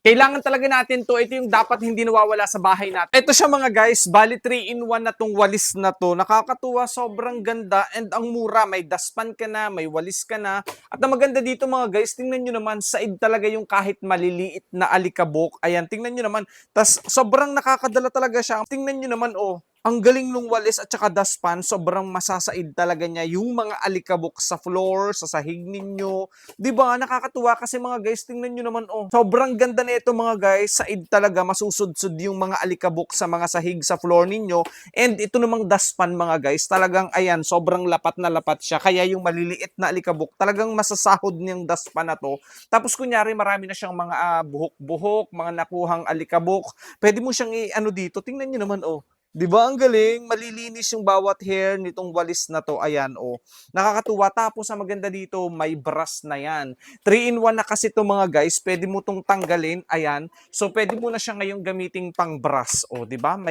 Kailangan talaga natin to. Ito yung dapat hindi nawawala sa bahay natin. Ito siya mga guys, bali 3-in-1 na tong walis na to. Nakakatuwa, sobrang ganda and ang mura. May dustpan ka na, may walis ka na. At ang maganda dito mga guys, tingnan nyo naman, said talaga yung kahit maliliit na alikabok. Ayan, tingnan nyo naman. Tas sobrang nakakadala talaga siya. Tingnan nyo naman oh. Ang galing nung walis at saka dustpan, sobrang masasaid talaga niya yung mga alikabok sa floor, sa sahig ninyo. 'Di ba? Nakakatuwa kasi mga guys, tingnan niyo naman oh. Sobrang ganda nito mga guys. Said talaga masusudsud yung mga alikabok sa mga sahig sa floor ninyo. And ito namang dustpan mga guys, talagang ayan, sobrang lapat na lapat siya. Kaya yung maliliit na alikabok, talagang masasahod niyang dustpan na to. Tapos kunyari marami na siyang mga buhok-buhok, mga nakuhang alikabok. Pwede mo siyang i-ano dito. Tingnan niyo naman oh. 'Di ba ang galing? Malilinis yung bawat hair nitong walis na to. Ayan, oh. Nakakatuwa. Tapos ang maganda dito, may brush na yan. 3-in-1 na kasi to mga guys. Pwede mo tong tanggalin. Ayan. So, pwede mo na siya ngayong gamiting pang brush. O, 'di ba? May